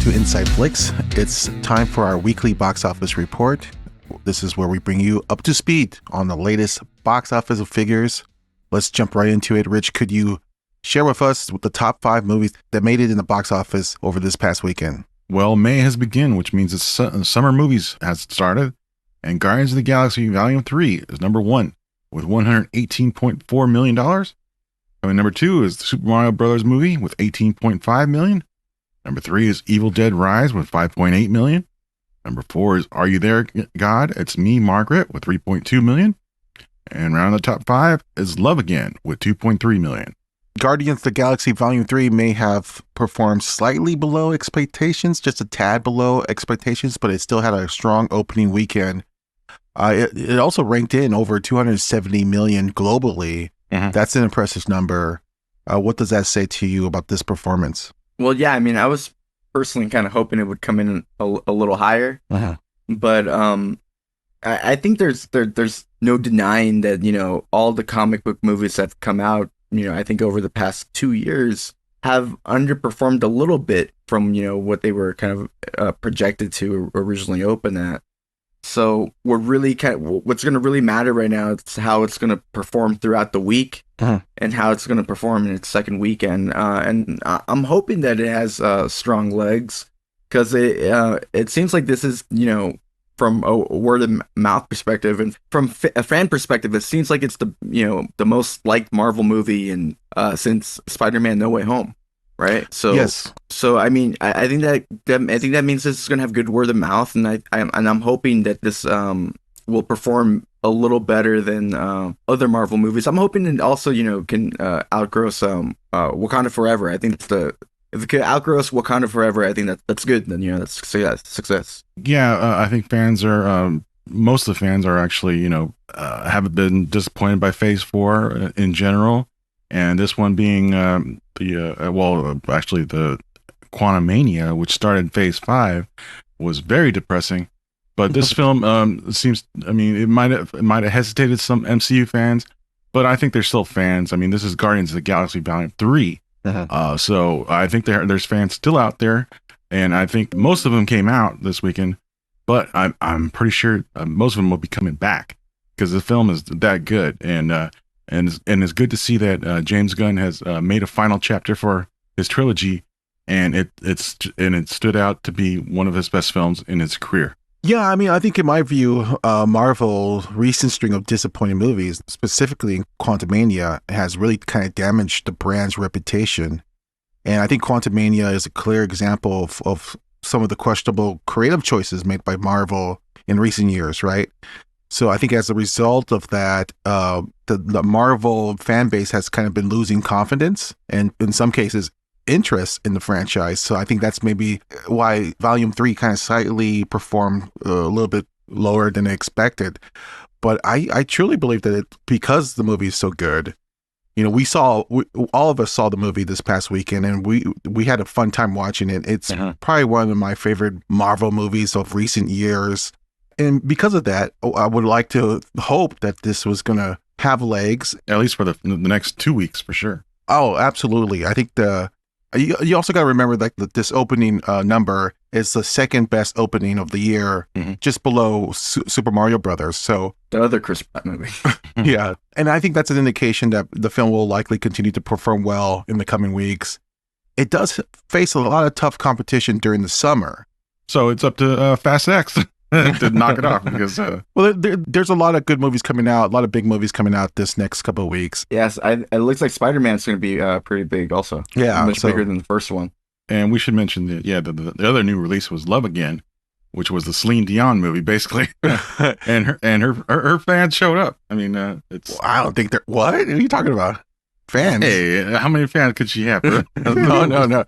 to InsideFlix. It's time for our weekly box office report. This is where we bring you up to speed on the latest box office figures. Let's jump right into it. Rich, could you share with us the top 5 movies that made it in the box office over this past weekend? Well, May has begun, which means it's summer movies has started, and Guardians of the Galaxy Volume 3 is number 1 with $118.4 million. Coming number 2 is the Super Mario Brothers movie with $18.5 million. Number 3 is Evil Dead Rise with $5.8 million. Number 4 is Are You There, God? It's Me, Margaret with $3.2 million. And around the top 5 is Love Again with $2.3 million. Guardians of the Galaxy Volume 3 may have performed slightly below expectations, just a tad below expectations, but it still had a strong opening weekend. It also ranked in over 270 million globally. Mm-hmm. That's an impressive number. What does that say to you about this performance? Well, yeah, I mean, I was personally kind of hoping it would come in a little higher, but I think there's no denying that, you know, all the comic book movies that have come out, you know, I think over the past 2 years have underperformed a little bit from, you know, what they were kind of projected to originally open at. So we're really what's going to really matter right now is how it's going to perform throughout the week and how it's going to perform in its second weekend. And I'm hoping that it has strong legs, because it seems like this is, you know, from a word of mouth perspective and from a fan perspective, it seems like it's the, you know, the most liked Marvel movie in since Spider-Man No Way Home. Right. So yes. So I mean, I think that means this is going to have good word of mouth, and I'm hoping that this will perform a little better than other Marvel movies. I'm hoping it also, you know, can outgrow some Wakanda Forever. I think if it could outgrow Wakanda Forever, I think that's good. Then, you know, that's success. Yeah, I think fans are most of the fans are actually, you know, haven't been disappointed by Phase 4 in general. And this one being actually the Quantumania, which started Phase 5, was very depressing. But this film seems, I mean, it might have hesitated some MCU fans, but I think they're still fans. I mean, this is Guardians of the Galaxy Volume 3. So I think there's fans still out there, and I think most of them came out this weekend, but I'm pretty sure most of them will be coming back because the film is that good. And it's good to see that James Gunn has made a final chapter for his trilogy, and it stood out to be one of his best films in his career. Yeah, I mean, I think in my view, Marvel's recent string of disappointing movies, specifically Quantumania, has really kind of damaged the brand's reputation. And I think Quantumania is a clear example of some of the questionable creative choices made by Marvel in recent years, right? So I think as a result of that, the Marvel fan base has kind of been losing confidence and in some cases interest in the franchise. So I think that's maybe why Volume 3 kind of slightly performed a little bit lower than expected. But I truly believe that because the movie is so good, you know, all of us saw the movie this past weekend, and we had a fun time watching it. It's probably one of my favorite Marvel movies of recent years. And because of that, I would like to hope that this was going to have legs. At least for the next 2 weeks, for sure. Oh, absolutely. I think you also got to remember that this opening number is the second best opening of the year, just below Super Mario Brothers. So the other Chris Pratt movie. Yeah. And I think that's an indication that the film will likely continue to perform well in the coming weeks. It does face a lot of tough competition during the summer. So it's up to Fast X to knock it off, because well, there's a lot of good movies coming out, a lot of big movies coming out this next couple of weeks. Yes, it looks like Spider-Man's going to be pretty big also. Yeah, much bigger than the first one. And we should mention the other new release was Love Again, which was the Celine Dion movie, basically. and her fans showed up. I mean, it's. Well, I don't think they're. What are you talking about? Fans? Hey, how many fans could she have? No.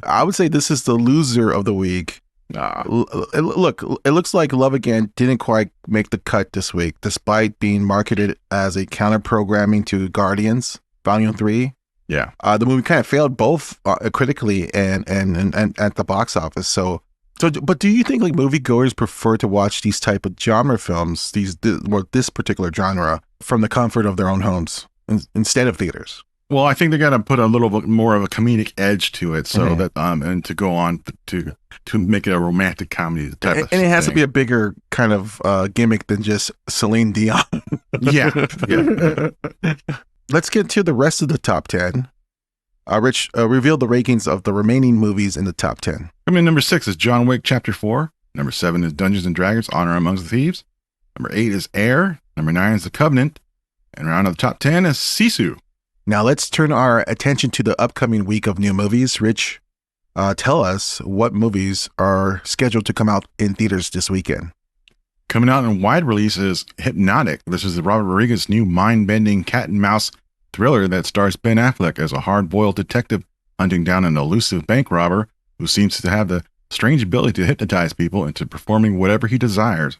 I would say this is the loser of the week. Look, it looks like Love Again didn't quite make the cut this week, despite being marketed as a counter-programming to Guardians Volume 3. Yeah. The movie kind of failed both critically and at the box office. So, but do you think like moviegoers prefer to watch these type of genre films, this particular genre, from the comfort of their own homes instead of theaters? Well, I think they got to put a little bit more of a comedic edge to it, so that and to go on to make it a romantic comedy type of and it has thing. to be a bigger kind of gimmick than just Celine Dion. yeah. Let's get to the rest of the top 10. Rich, reveal the rankings of the remaining movies in the top 10. Coming in number 6 is John Wick Chapter 4. Number 7 is Dungeons and Dragons: Honor Amongst the Thieves. Number 8 is Air. Number 9 is The Covenant. And around the top 10 is Sisu. Now let's turn our attention to the upcoming week of new movies. Rich, tell us what movies are scheduled to come out in theaters this weekend. Coming out in wide release is Hypnotic. This is the Robert Rodriguez new mind-bending cat and mouse thriller that stars Ben Affleck as a hard-boiled detective hunting down an elusive bank robber who seems to have the strange ability to hypnotize people into performing whatever he desires.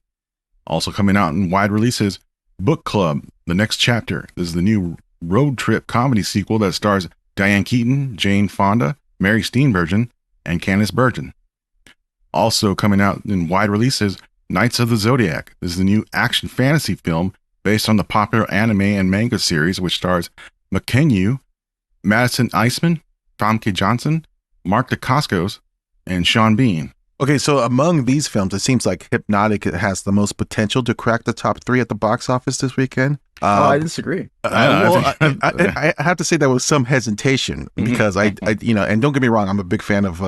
Also coming out in wide release is Book Club, The Next Chapter. This is the new road trip comedy sequel that stars Diane Keaton, Jane Fonda, Mary Steenburgen, and Candice Bergen. Also coming out in wide release is Knights of the Zodiac. This is the new action fantasy film based on the popular anime and manga series, which stars McKenyu, Madison Iceman, Famke Johnson, Mark Dacascos, and Sean Bean. Okay, so among these films, it seems like Hypnotic has the most potential to crack the top 3 at the box office this weekend. I disagree. I have to say that with some hesitation because I, and don't get me wrong, I'm a big fan of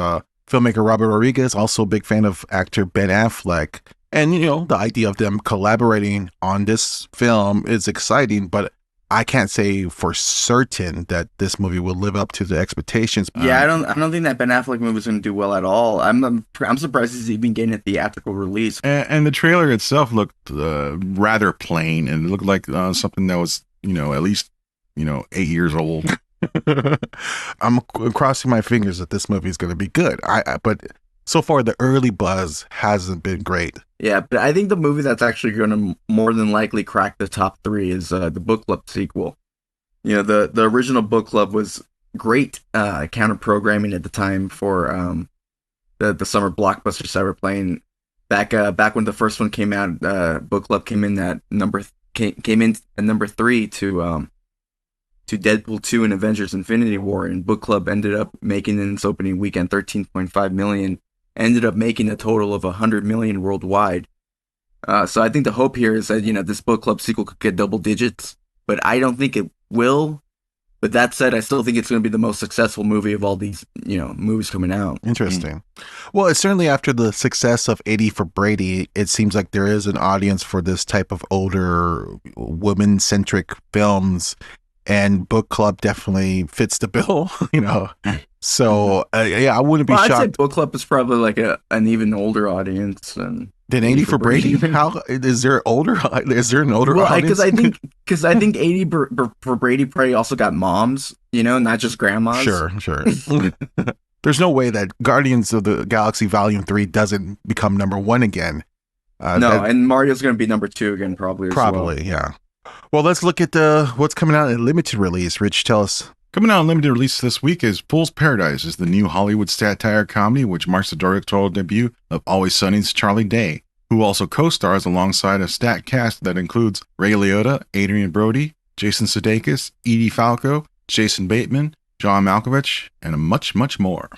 filmmaker Robert Rodriguez, also a big fan of actor Ben Affleck. And, the idea of them collaborating on this film is exciting, but I can't say for certain that this movie will live up to the expectations. Yeah, I don't think that Ben Affleck movie is going to do well at all. I'm surprised he's even getting a theatrical release. And the trailer itself looked rather plain, and it looked like something that was, at least, 8 years old. I'm crossing my fingers that this movie is going to be good. But so far, the early buzz hasn't been great. Yeah, but I think the movie that's actually going to more than likely crack the top 3 is the Book Club sequel. The original Book Club was great counter programming at the time for the summer blockbusters that were playing. Back when the first one came out, Book Club came in at number 3 to Deadpool 2 and Avengers: Infinity War, and Book Club ended up making in its opening weekend $13.5 million. Ended up making a total of $100 million worldwide. So I think the hope here is that, this Book Club sequel could get double digits, but I don't think it will. But that said, I still think it's going to be the most successful movie of all these, movies coming out. Interesting. Well, it's certainly after the success of 80 for Brady, it seems like there is an audience for this type of older woman-centric films, and Book Club definitely fits the bill, So, I wouldn't be shocked. I'd say Book Club is probably like an even older audience than 80 for Brady. How is there an older audience? Because I think 80 for Brady probably also got moms, not just grandmas. Sure. There's no way that Guardians of the Galaxy Volume 3 doesn't become number 1 again. And Mario's going to be number 2 again, probably. Probably, yeah. Well, let's look at what's coming out in limited release. Rich, tell us. Coming out in limited release this week is Fool's Paradise. Is the new Hollywood satire comedy, which marks the directorial debut of Always Sunny's Charlie Day, who also co-stars alongside a stacked cast that includes Ray Liotta, Adrian Brody, Jason Sudeikis, Edie Falco, Jason Bateman, John Malkovich, and much, much more.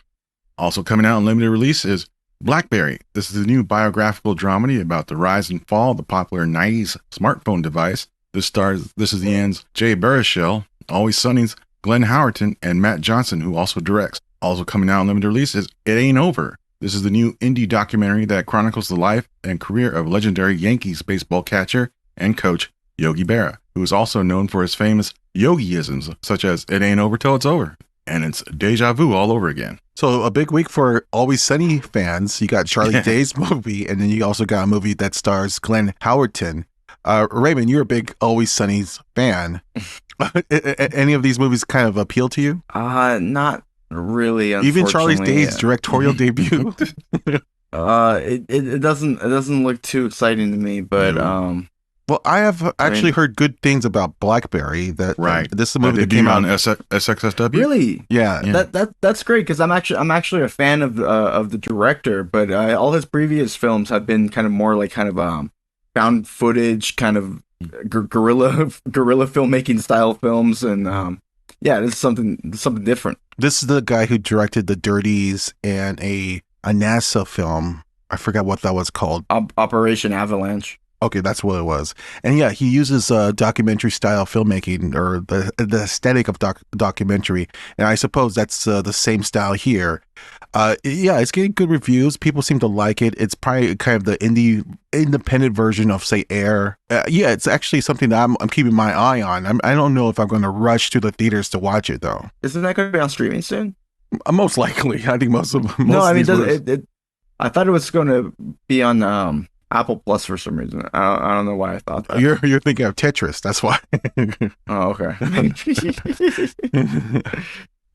Also coming out in limited release is BlackBerry. This is the new biographical dramedy about the rise and fall of the popular 90s smartphone device. This is the End's Jay Baruchel, Always Sunny's Glenn Howerton, and Matt Johnson, who also directs. Also coming out in limited release is It Ain't Over. This is the new indie documentary that chronicles the life and career of legendary Yankees baseball catcher and coach Yogi Berra, who is also known for his famous Yogi-isms, such as It Ain't Over Till It's Over, and it's deja vu all over again. So a big week for Always Sunny fans. You got Charlie Day's movie, and then you also got a movie that stars Glenn Howerton. Raymond, you're a big Always Sunny's fan. Any of these movies kind of appeal to you? Not really. Even Charlie Day's directorial debut. It doesn't look too exciting to me, but well, I have actually heard good things about BlackBerry. This is a movie that came out on SXSW. Really? Yeah. That's great because I'm actually a fan of the director, but all his previous films have been kind of more like found footage, kind of guerrilla filmmaking style films, and Yeah, this is something different. This is the guy who directed The Dirties and a NASA film. I forgot what that was called. Operation Avalanche. Okay, that's what it was. And yeah, he uses documentary style filmmaking, or the aesthetic of documentary. And I suppose that's the same style here. Yeah, it's getting good reviews. People seem to like it. It's probably kind of the independent version of, say, Air. Yeah, it's actually something that I'm keeping my eye on. I don't know if I'm going to rush to the theaters to watch it, though. Isn't that going to be on streaming soon? Most likely. I think most of no, I mean, I thought it was going to be on Apple Plus for some reason. I don't know why I thought that. You're thinking of Tetris. That's why. Oh, okay.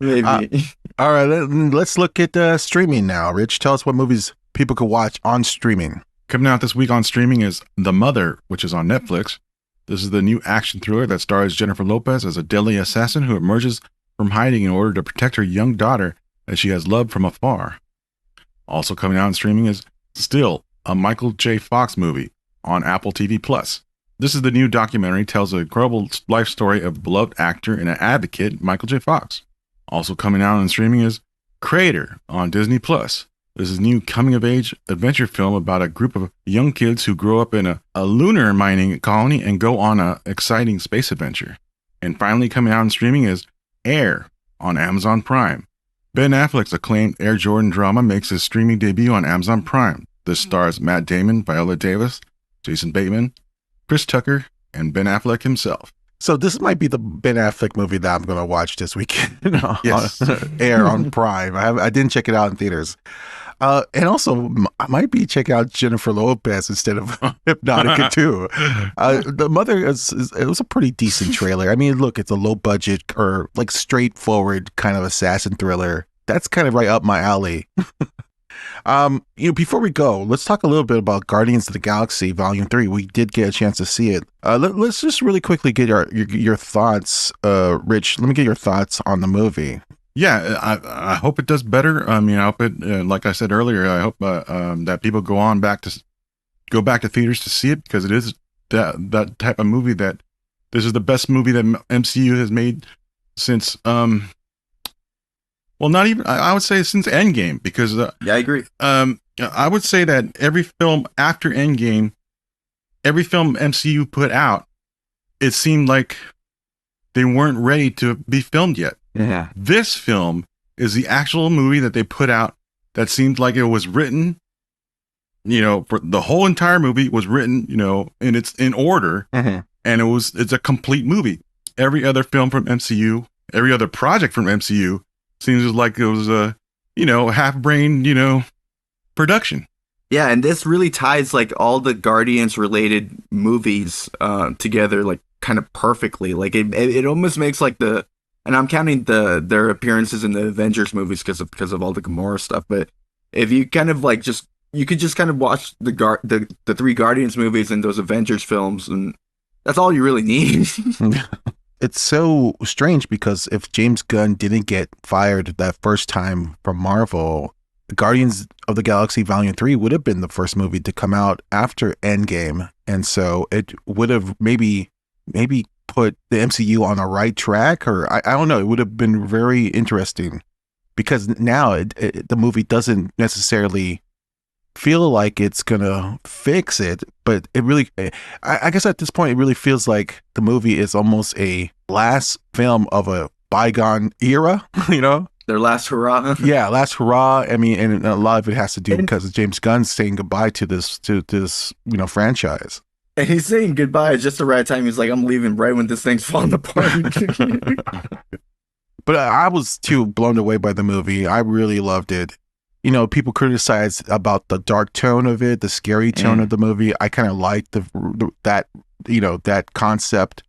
Maybe. All right, let's look at streaming now. Rich, tell us what movies people could watch on streaming. Coming out this week on streaming is The Mother, which is on Netflix. This is the new action thriller that stars Jennifer Lopez as a deadly assassin who emerges from hiding in order to protect her young daughter that she has loved from afar. Also coming out on streaming is Still, a Michael J. Fox movie on Apple TV+. This is the new documentary, tells a incredible life story of beloved actor and an advocate, Michael J. Fox. Also coming out on streaming is Creator on Disney+. This is a new coming-of-age adventure film about a group of young kids who grow up in a lunar mining colony and go on an exciting space adventure. And finally coming out on streaming is Air on Amazon Prime. Ben Affleck's acclaimed Air Jordan drama makes his streaming debut on Amazon Prime. This stars Matt Damon, Viola Davis, Jason Bateman, Chris Tucker, and Ben Affleck himself. So this might be the Ben Affleck movie that I'm going to watch this weekend. Yes. Air on Prime. I didn't check it out in theaters. And also, I might be checking out Jennifer Lopez instead of Hypnotic too. The Mother it was a pretty decent trailer. I mean, look, it's a low budget or like straightforward kind of assassin thriller. That's kind of right up my alley. Before we go, let's talk a little bit about Guardians of the Galaxy Volume 3. We did get a chance to see it. Let's just really quickly get your thoughts. Rich, let me get your thoughts on the movie. Yeah, I hope it does better. I mean, I hope it, like I said earlier, I hope that people go back to theaters to see it, because it is that type of movie that this is the best movie that MCU has made since well, not even, I would say since Endgame, because yeah, I agree. I would say that every film after Endgame, every film MCU put out, it seemed like they weren't ready to be filmed yet. Yeah. This film is the actual movie that they put out that seemed like it was written, for the whole entire movie was written, and it's in order, and it's a complete movie. Every other film from MCU, every other project from MCU seems like it was a, half-brained, production. Yeah, and this really ties like all the Guardians related movies together, like kind of perfectly. Like it almost makes like and I'm counting their appearances in the Avengers movies because of all the Gamora stuff. But if you kind of like you could just kind of watch the three Guardians movies and those Avengers films, and that's all you really need. It's so strange because if James Gunn didn't get fired that first time from Marvel, Guardians of the Galaxy Volume 3 would have been the first movie to come out after Endgame. And so it would have maybe put the MCU on the right track, or I don't know. It would have been very interesting, because now the movie doesn't necessarily feel like it's gonna fix it, but it really, I guess at this point, it really feels like the movie is almost a last film of a bygone era, Their last hurrah. Yeah, last hurrah. I mean, and a lot of it has to do because of James Gunn saying goodbye to this franchise. And he's saying goodbye at just the right time. He's like, I'm leaving right when this thing's falling apart. But I was too blown away by the movie. I really loved it. People criticize about the dark tone of it, the scary tone of the movie. I kind of like that concept.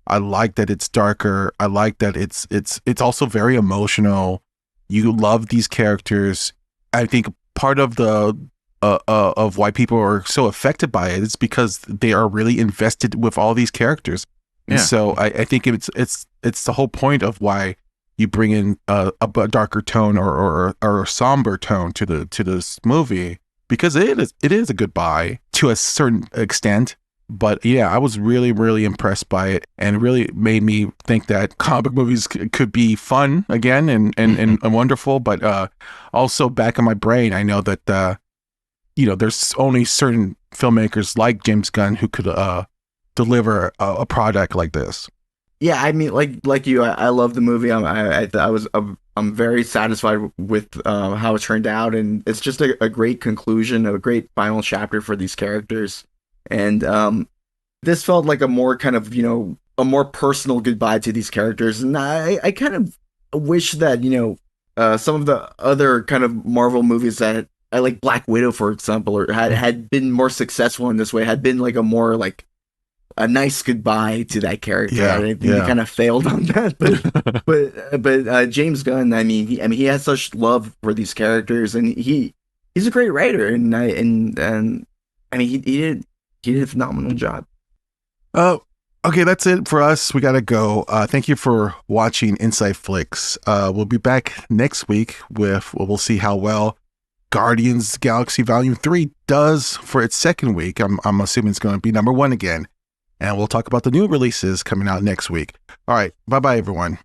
I like that it's darker. I like that it's also very emotional. You love these characters. I think part of of why people are so affected by it is because they are really invested with all these characters. And so I think it's the whole point of why you bring in a darker tone or a somber tone to this movie, because it is a goodbye to a certain extent. But yeah, I was really, really impressed by it, and really made me think that comic movies could be fun again and wonderful. But also back in my brain, I know that there's only certain filmmakers like James Gunn who could deliver a product like this. Yeah, I mean, like you, I love the movie. I'm very satisfied with how it turned out, and it's just a great conclusion, a great final chapter for these characters. And this felt like a more kind of, a more personal goodbye to these characters. And I kind of wish that, some of the other kind of Marvel movies that I like, Black Widow, for example, or had been more successful in this way, had been like a nice goodbye to that character. Yeah, I think he kind of failed on that, but James Gunn, I mean, he has such love for these characters, and he's a great writer, and I mean, he did a phenomenal job. Okay, that's it for us. We gotta go. Thank you for watching InsideFlix. We'll be back next week we'll see how well Guardians Galaxy Volume 3 does for its second week. I'm assuming it's going to be number 1 again. And we'll talk about the new releases coming out next week. All right. Bye-bye, everyone.